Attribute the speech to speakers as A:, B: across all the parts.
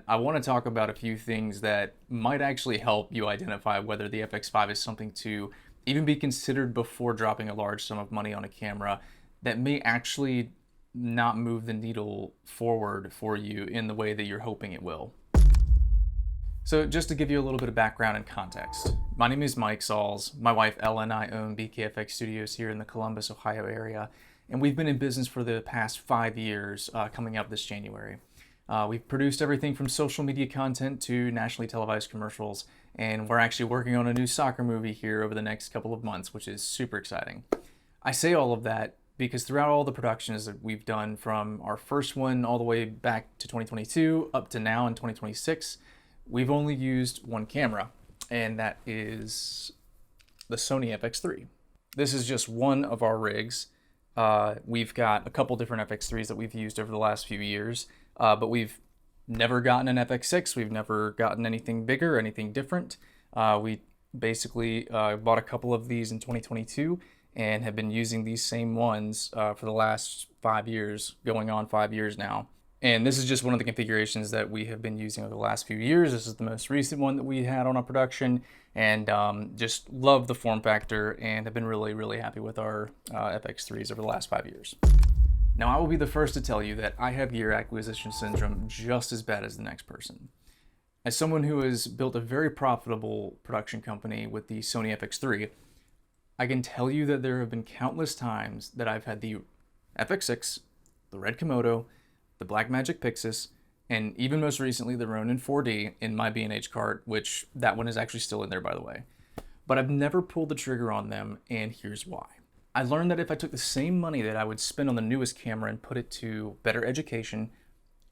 A: I want to talk about a few things that might actually help you identify whether the FX5 is something to even be considered before dropping a large sum of money on a camera that may actually not move the needle forward for you in the way that you're hoping it will. So just to give you a little bit of background and context, my name is Mike Sauls. My wife Ella and I own BKFX Studios here in the Columbus, Ohio area, and we've been in business for the past 5 years, coming up this January. We've produced everything from social media content to nationally televised commercials, and we're actually working on a new soccer movie here over the next couple of months, which is super exciting. I say all of that because throughout all the productions that we've done, from our first one all the way back to 2022 up to now in 2026, we've only used one camera, and that is the Sony FX3. This is just one of our rigs. We've got a couple different FX3s that we've used over the last few years, but we've never gotten an FX6. We've never gotten anything bigger, anything different. We basically bought a couple of these in 2022 and have been using these same ones for the last 5 years, going on 5 years now. And this is just one of the configurations that we have been using over the last few years. This is the most recent one that we had on our production, and just love the form factor and have been really happy with our FX3s over the last 5 years. Now, I will be the first to tell you that I have gear acquisition syndrome just as bad as the next person. As someone who has built a very profitable production company with the Sony FX3, I can tell you that there have been countless times that I've had the FX6, the Red Komodo, the Blackmagic Pixis, and even most recently the Ronin 4D in my B&H cart, which that one is actually still in there, by the way. But I've never pulled the trigger on them, and here's why. I learned that if I took the same money that I would spend on the newest camera and put it to better education,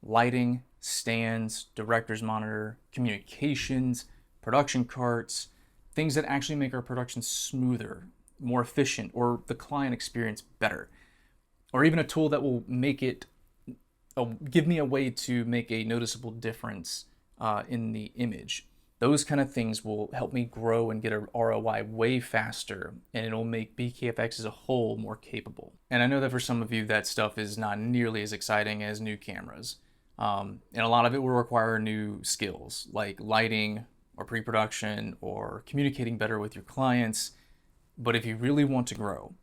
A: lighting, stands, director's monitor, communications, production carts, things that actually make our production smoother, more efficient, or the client experience better, or even a tool that will make it give me a way to make a noticeable difference in the image. Those kind of things will help me grow and get a ROI way faster, and it'll make BKFX as a whole more capable. And I know that for some of you, that stuff is not nearly as exciting as new cameras. And a lot of it will require new skills like lighting or pre-production or communicating better with your clients. But if you really want to grow,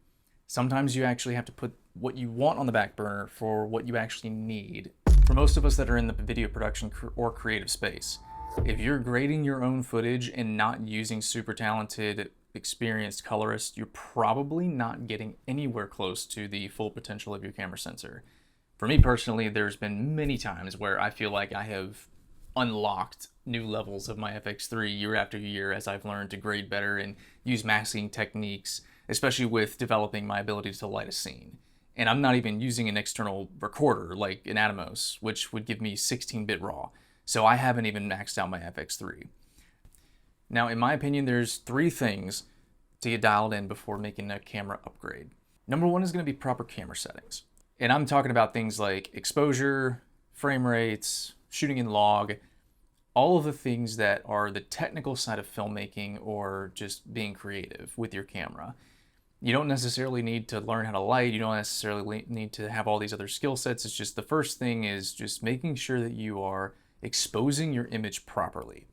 A: sometimes you actually have to put what you want on the back burner for what you actually need. For most of us that are in the video production or creative space, if you're grading your own footage and not using super talented, experienced colorists, you're probably not getting anywhere close to the full potential of your camera sensor. For me personally, there's been many times where I feel like I have unlocked new levels of my FX3 year after year as I've learned to grade better and use masking techniques, especially with developing my ability to light a scene. And I'm not even using an external recorder like an Atomos, which would give me 16-bit RAW. So I haven't even maxed out my FX3. Now, in my opinion, there's 3 things to get dialed in before making a camera upgrade. Number 1 is going to be proper camera settings. And I'm talking about things like exposure, frame rates, shooting in log, all of the things that are the technical side of filmmaking or just being creative with your camera. You don't necessarily need to learn how to light. You don't necessarily need to have all these other skill sets. It's just the first thing is just making sure that you are exposing your image properly.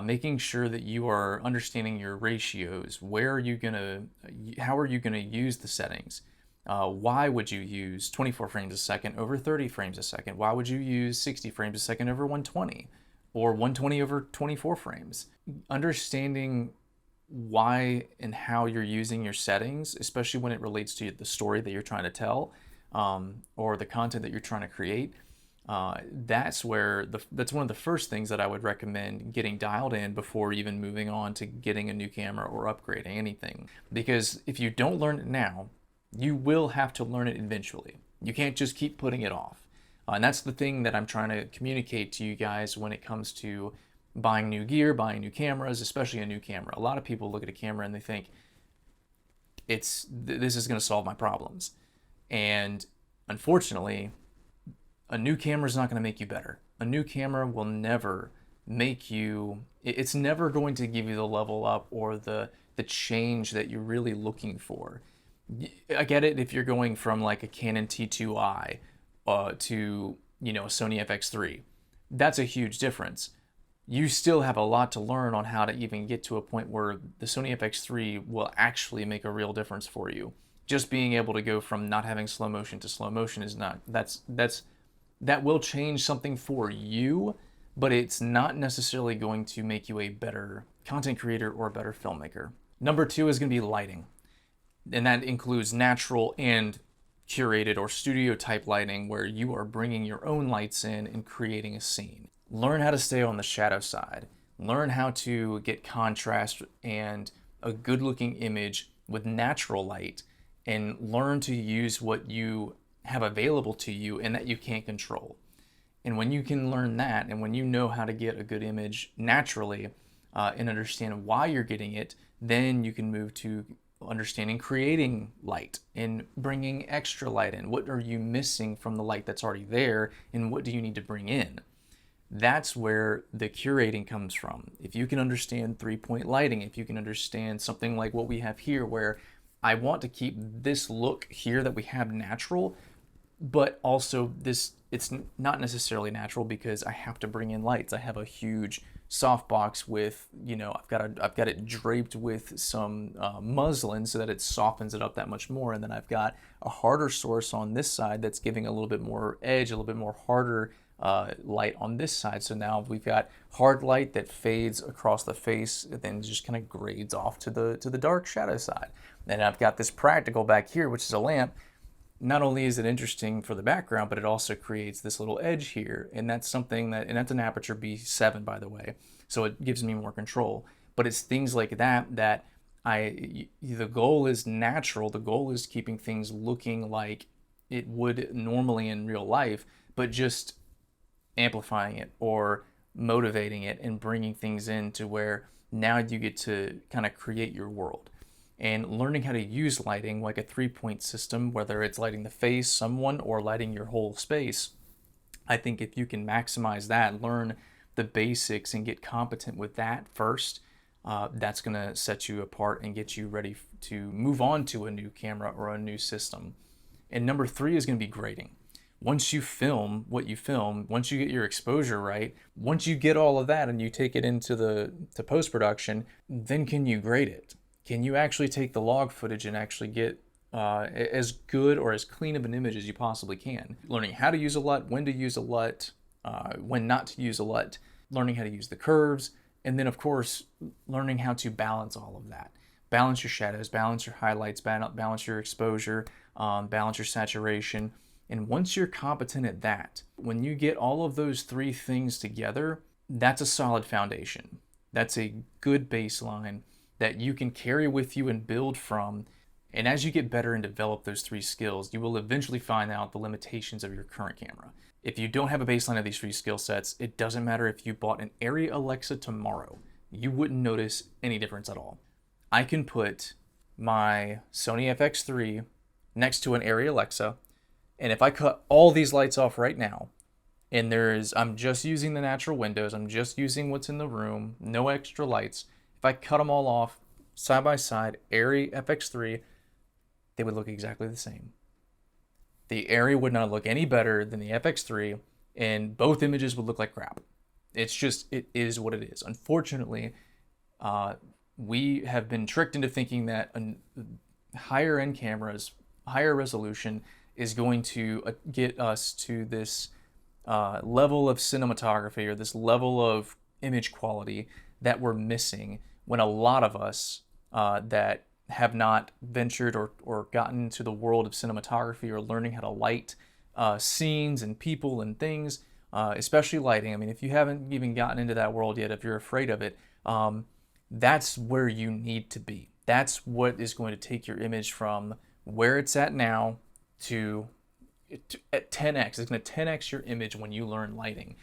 A: Making sure that you are understanding your ratios. How are you gonna use the settings? Why would you use 24 frames a second over 30 frames a second? Why would you use 60 frames a second over 120? Or 120 over 24 frames? Understanding why and how you're using your settings, especially when it relates to the story that you're trying to tell, or the content that you're trying to create, that's one of the first things that I would recommend getting dialed in before even moving on to getting a new camera or upgrading anything. Because if you don't learn it now, you will have to learn it eventually. You can't just keep putting it off. And that's the thing that I'm trying to communicate to you guys when it comes to buying new gear, buying new cameras, especially a new camera. A lot of people look at a camera and they think, this is going to solve my problems. And unfortunately, a new camera is not going to make you better. A new camera will never make you, it's never going to give you the level up or the change that you're really looking for. I get it if you're going from like a Canon T2i to, a Sony FX3. That's a huge difference. You still have a lot to learn on how to even get to a point where the Sony FX3 will actually make a real difference for you. Just being able to go from not having slow motion to slow motion is not, that will change something for you, but it's not necessarily going to make you a better content creator or a better filmmaker. Number 2 is going to be lighting. And that includes natural and curated or studio type lighting, where you are bringing your own lights in and creating a scene. Learn how to stay on the shadow side. Learn how to get contrast and a good looking image with natural light, and learn to use what you have available to you and that you can't control. And when you can learn that, and when you know how to get a good image naturally and understand why you're getting it, then you can move to understanding creating light and bringing extra light in. What are you missing from the light that's already there, and what do you need to bring in? That's where the curating comes from. If you can understand 3-point lighting, if you can understand something like what we have here, where I want to keep this look here that we have natural, but also this, it's not necessarily natural because I have to bring in lights. I have a huge softbox with, I've got it draped with some muslin so that it softens it up that much more. And then I've got a harder source on this side that's giving a little bit more edge, a little bit more harder light on this side. So now we've got hard light that fades across the face and then just kind of grades off to the dark shadow side. And I've got this practical back here, which is a lamp. Not only is it interesting for the background, but it also creates this little edge here. And that's something that, and that's an aperture B7, by the way. So it gives me more control. But it's things like that the goal is natural. The goal is keeping things looking like it would normally in real life, but just amplifying it or motivating it and bringing things in to where now you get to kind of create your world. And learning how to use lighting like a 3-point system, whether it's lighting the face, someone, or lighting your whole space. I think if you can maximize that, learn the basics and get competent with that first, that's going to set you apart and get you ready to move on to a new camera or a new system. And number 3 is going to be grading. Once you film what you film, once you get your exposure right, once you get all of that and you take it into post-production, then can you grade it? Can you actually take the log footage and actually get as good or as clean of an image as you possibly can? Learning how to use a LUT, when to use a LUT, when not to use a LUT, learning how to use the curves, and then of course, learning how to balance all of that. Balance your shadows, balance your highlights, balance your exposure, balance your saturation. And once you're competent at that, when you get all of those 3 things together, that's a solid foundation. That's a good baseline that you can carry with you and build from. And as you get better and develop those 3 skills, you will eventually find out the limitations of your current camera. If you don't have a baseline of these 3 skill sets, it doesn't matter if you bought an Arri Alexa tomorrow, you wouldn't notice any difference at all. I can put my Sony FX3 next to an Arri Alexa, and if I cut all these lights off right now, and I'm just using the natural windows, I'm just using what's in the room, no extra lights. If I cut them all off side by side, Arri FX3, they would look exactly the same. The Arri would not look any better than the FX3, and both images would look like crap. It is what it is. Unfortunately, we have been tricked into thinking that higher end cameras, higher resolution is going to get us to this level of cinematography or this level of image quality that we're missing, when a lot of us that have not ventured or gotten into the world of cinematography or learning how to light scenes and people and things, especially lighting. I mean, if you haven't even gotten into that world yet, if you're afraid of it, that's where you need to be. That's what is going to take your image from where it's at now to at 10x. It's going to 10x your image when you learn lighting.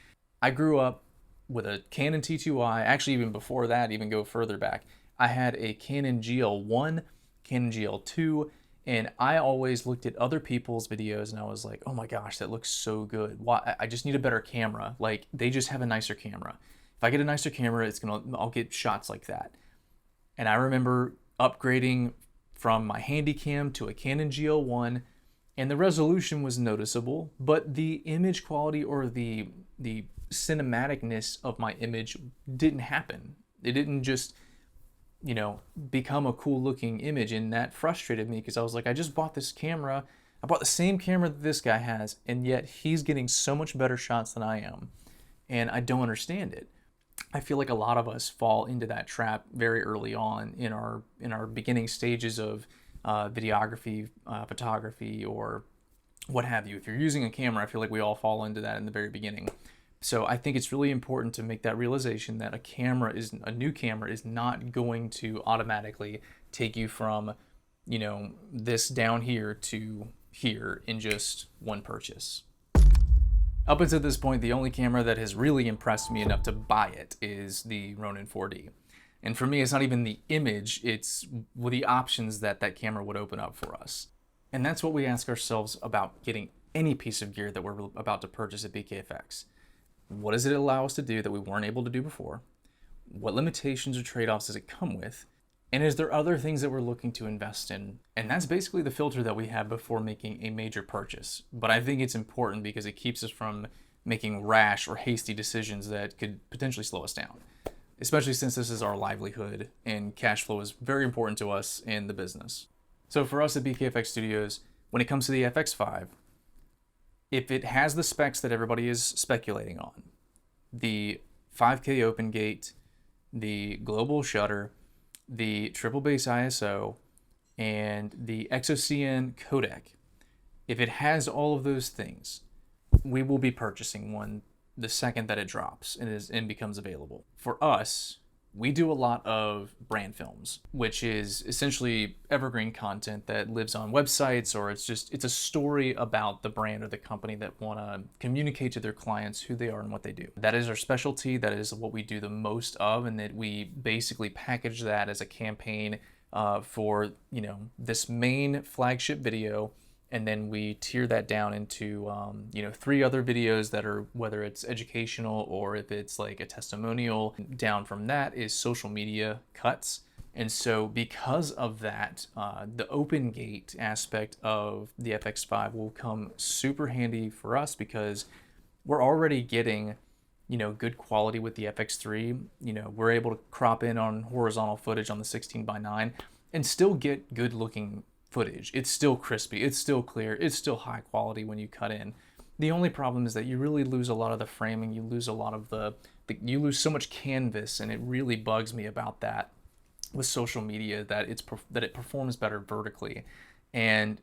A: I grew up with a Canon T2i, actually even before that, even go further back. I had a Canon GL1, Canon GL2, and I always looked at other people's videos and I was like, oh my gosh, that looks so good. Why? I just need a better camera. Like, they just have a nicer camera. If I get a nicer camera, I'll get shots like that. And I remember upgrading from my Handycam to a Canon GL1, and the resolution was noticeable, but the image quality or the cinematicness of my image didn't happen. It didn't just, become a cool looking image, and that frustrated me because I was like, I just bought this camera. I bought the same camera that this guy has, and yet he's getting so much better shots than I am, and I don't understand it. I feel like a lot of us fall into that trap very early on in our beginning stages of videography, photography, or what have you. If you're using a camera, I feel like we all fall into that in the very beginning. So I think it's really important to make that realization that a new camera is not going to automatically take you from, this down here to here in just one purchase. Up until this point, the only camera that has really impressed me enough to buy it is the Ronin 4D. And for me, it's not even the image, it's the options that camera would open up for us. And that's what we ask ourselves about getting any piece of gear that we're about to purchase at BKFX. What does it allow us to do that we weren't able to do before? What limitations or trade-offs does it come with? And is there other things that we're looking to invest in? And that's basically the filter that we have before making a major purchase. But I think it's important because it keeps us from making rash or hasty decisions that could potentially slow us down, especially since this is our livelihood and cash flow is very important to us in the business. So for us at BKFX Studios, when it comes to the FX5, if it has the specs that everybody is speculating on, the 5K open gate, the global shutter, the triple base ISO, and the X-OCN Codec, if it has all of those things, we will be purchasing one the second that it drops and becomes available. For us, we do a lot of brand films, which is essentially evergreen content that lives on websites, or it's a story about the brand or the company that want to communicate to their clients who they are and what they do. That is our specialty. That is what we do the most of, and that we basically package that as a campaign for this main flagship video. And then we tier that down into, 3 other videos that are, whether it's educational or if it's like a testimonial. Down from that is social media cuts. And so because of that, the open gate aspect of the FX5 will come super handy for us because we're already getting, good quality with the FX3. We're able to crop in on horizontal footage on the 16:9 and still get good looking footage. It's still crispy, it's still clear, it's still high quality when you cut in. The only problem is that you really lose a lot of the framing, you lose a lot of you lose so much canvas, and it really bugs me about that with social media, that it performs better vertically. And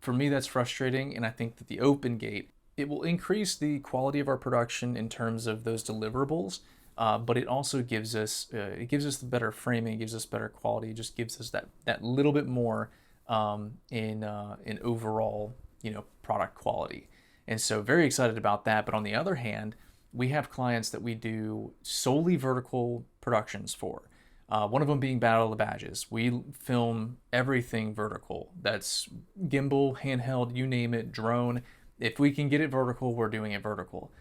A: for me, that's frustrating, and I think that the open gate, it will increase the quality of our production in terms of those deliverables, but it also gives us the better framing, it gives us better quality, it just gives us that little bit more in overall, product quality. And so very excited about that. But on the other hand, we have clients that we do solely vertical productions for. One of them being Battle of the Badges. We film everything vertical. That's gimbal, handheld, you name it, drone. If we can get it vertical, we're doing it vertical.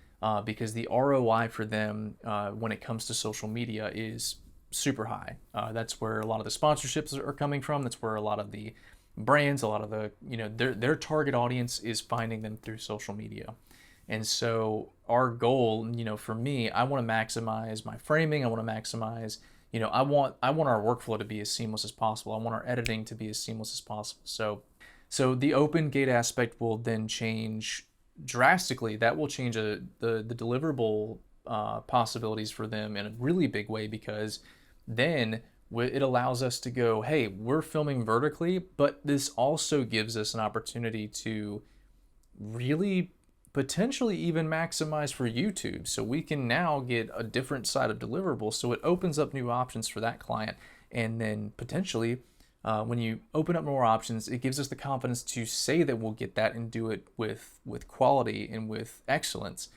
A: Because the ROI for them when it comes to social media is super high. That's where a lot of the sponsorships are coming from. That's where a lot of the brands, a lot of the, their target audience is finding them through social media. And so our goal, for me, I want to maximize my framing. I want to maximize, I want our workflow to be as seamless as possible. I want our editing to be as seamless as possible. So the open gate aspect will then change drastically. That will change the deliverable possibilities for them in a really big way, because then it allows us to go, hey, we're filming vertically, but this also gives us an opportunity to really potentially even maximize for YouTube. So we can now get a different side of deliverables. So it opens up new options for that client. And then potentially when you open up more options, it gives us the confidence to say that we'll get that and do it with quality and with excellence.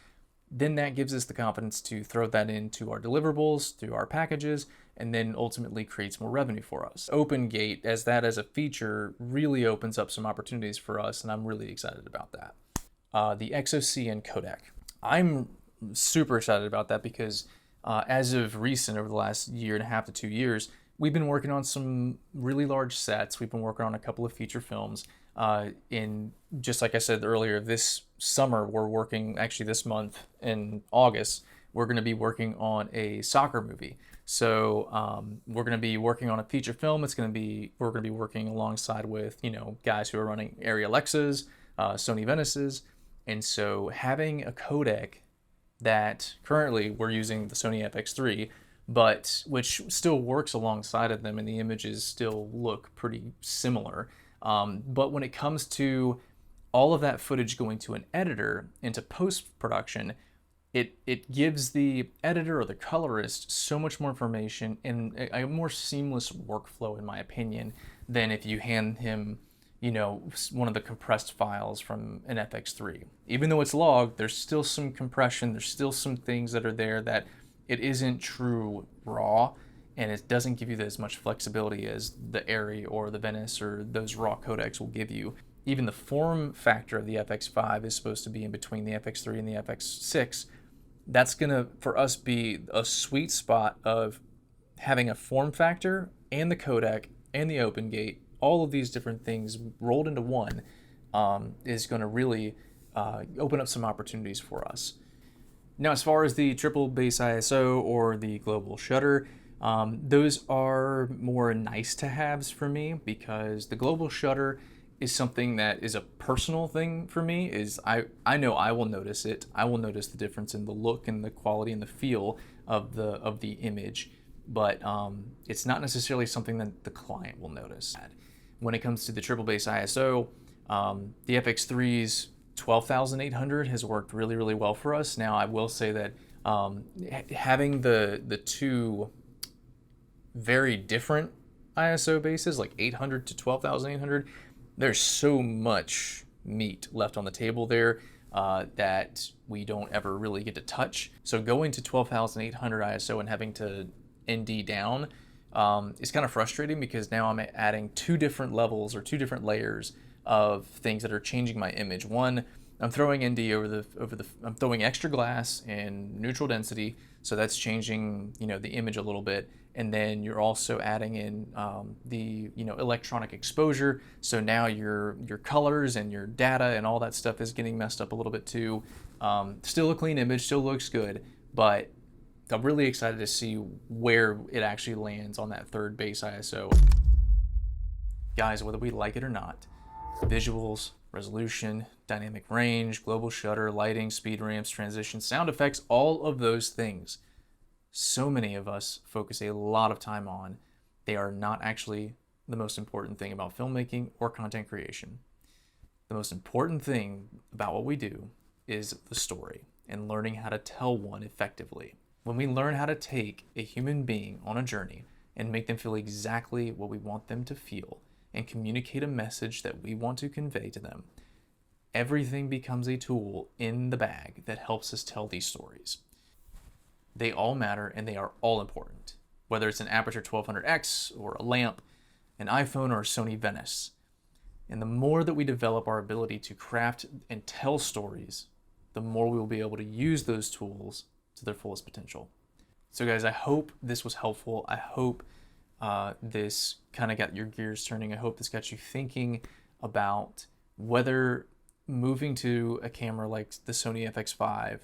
A: Then that gives us the confidence to throw that into our deliverables, through our packages, and then ultimately creates more revenue for us. Open gate as a feature really opens up some opportunities for us, and I'm really excited about that. The X-OCN Codec. I'm super excited about that because as of recent, over the last 1.5 to 2 years, we've been working on some really large sets. We've been working on a couple of feature films. In just like I said earlier, this summer we're working, actually this month in August, we're going to be working on a soccer movie. So we're going to be working on a feature film. We're going to be working alongside with, guys who are running Arri Alexas, Sony Venices. And so having a codec that currently we're using the Sony FX3, but which still works alongside of them, and the images still look pretty similar. But when it comes to all of that footage going to an editor into post-production, it gives the editor or the colorist so much more information and a more seamless workflow, in my opinion, than if you hand him, one of the compressed files from an FX3. Even though it's logged, there's still some compression, there's still some things that are there that it isn't true raw, and it doesn't give you as much flexibility as the Arri or the Venice or those raw codecs will give you. Even the form factor of the FX5 is supposed to be in between the FX3 and the FX6. That's gonna, for us, be a sweet spot of having a form factor and the codec and the open gate, all of these different things rolled into one, is gonna really open up some opportunities for us. Now, as far as the triple base ISO or the global shutter, those are more nice to haves for me, because the global shutter is something that is a personal thing for me. I know I will notice it. I will notice the difference in the look and the quality and the feel of the image, but it's not necessarily something that the client will notice. When it comes to the triple base ISO, the FX3's 12,800 has worked really, really well for us. Now, I will say that having the two very different ISO bases, like 800 to 12,800, there's so much meat left on the table there that we don't ever really get to touch. So going to 12,800 ISO and having to ND down is kind of frustrating, because now I'm adding two different levels or two different layers of things that are changing my image. One, I'm throwing ND I'm throwing extra glass and neutral density, so that's changing, the image a little bit. And then you're also adding in the electronic exposure, so now your colors and your data and all that stuff is getting messed up a little bit too. Still a clean image, still looks good, but I'm really excited to see where it actually lands on that third base ISO. Guys, whether we like it or not, visuals, resolution, dynamic range, global shutter, lighting, speed ramps, transitions, sound effects, all of those things, so many of us focus a lot of time on. They are not actually the most important thing about filmmaking or content creation. The most important thing about what we do is the story and learning how to tell one effectively. When we learn how to take a human being on a journey and make them feel exactly what we want them to feel and communicate a message that we want to convey to them, everything becomes a tool in the bag that helps us tell these stories. They all matter and they are all important. Whether it's an Aperture 1200X or a lamp, an iPhone or a Sony Venice. And the more that we develop our ability to craft and tell stories, the more we will be able to use those tools to their fullest potential. So guys, I hope this was helpful. I hope this kind of got your gears turning. I hope this got you thinking about whether moving to a camera like the Sony FX5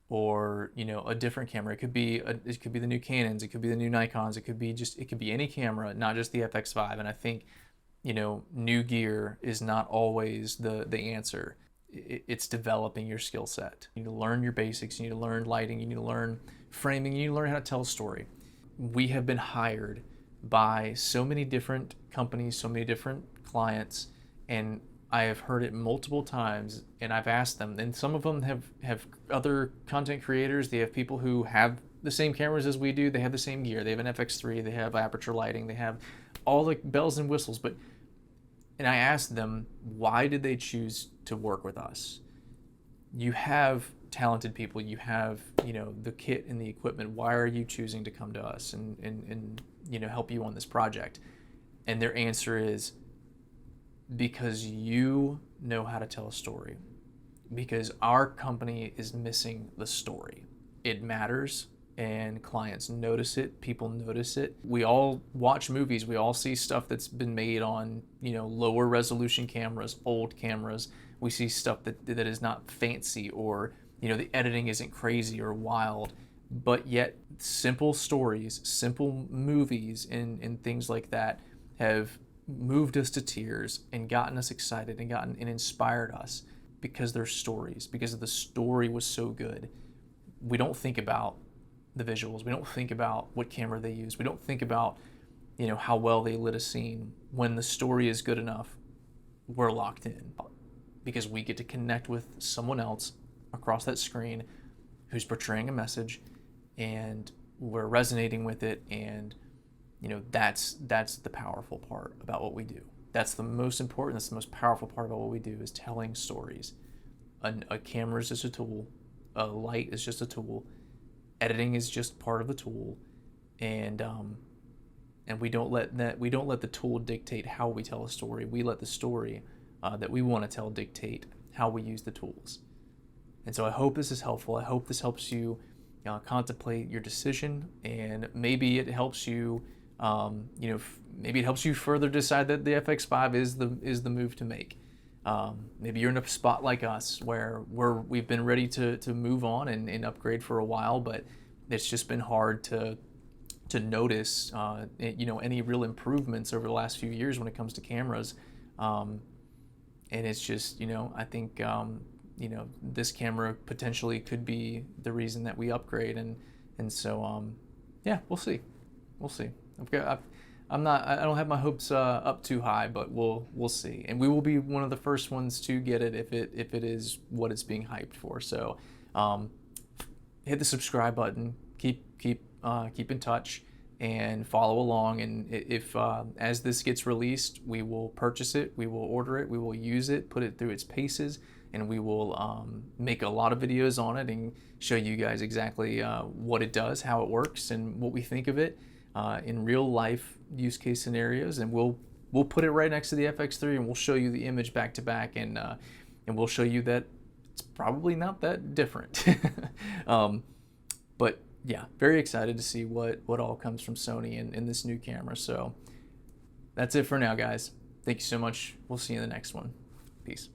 A: or a different camera. It could be the new Canons, it could be the new Nikons, it could be any camera, not just the FX5. And I think new gear is not always the answer. It's developing your skill set. You need to learn your basics, you need to learn lighting, you need to learn framing, you need to learn how to tell a story. We have been hired by so many different companies, so many different clients, and I have heard it multiple times, and I've asked them, and some of them have other content creators. They have people who have the same cameras as we do. They have the same gear. They have an FX3. They have aperture lighting. They have all the bells and whistles. And I asked them, why did they choose to work with us? You have talented people. You have the kit and the equipment. Why are you choosing to come to us and help you on this project? And their answer is, because you know how to tell a story. Because our company is missing the story. It matters, and clients notice it, people notice it. We all watch movies, we all see stuff that's been made on, you know, lower resolution cameras, old cameras. We see stuff that is not fancy, or, you know, the editing isn't crazy or wild, but yet simple stories, simple movies and things like that have moved us to tears and gotten us excited and inspired us because they're stories, because the story was so good. We don't think about the visuals. We don't think about what camera they use. We don't think about, you know, how well they lit a scene. When the story is good enough, we're locked in because we get to connect with someone else across that screen who's portraying a message, and we're resonating with it. And, you know, that's the powerful part about what we do. That's the most important, that's the most powerful part about what we do, is telling stories. A camera is just a tool. A light is just a tool. Editing is just part of the tool, and we don't let the tool dictate how we tell a story. We let the story that we want to tell dictate how we use the tools. And so I hope this is helpful. I hope this helps you contemplate your decision, and maybe it helps you, maybe it helps you further decide that the FX5 is the move to make. Maybe you're in a spot like us where we've been ready to move on and upgrade for a while, but it's just been hard to notice any real improvements over the last few years when it comes to cameras. And it's just, I think this camera potentially could be the reason that we upgrade, and so we'll see. I don't have my hopes up too high, but we'll see, and we will be one of the first ones to get it if it is what it's being hyped for. So hit the subscribe button, keep in touch, and follow along. And if as this gets released, we will purchase it, we will order it, we will use it, put it through its paces, and we will make a lot of videos on it and show you guys exactly what it does, how it works, and what we think of it in real life use case scenarios. And we'll put it right next to the FX3, and we'll show you the image back to back, and we'll show you that it's probably not that different. But yeah, very excited to see what all comes from Sony in this new camera. So that's it for now, guys. Thank you so much. We'll see you in the next one. Peace.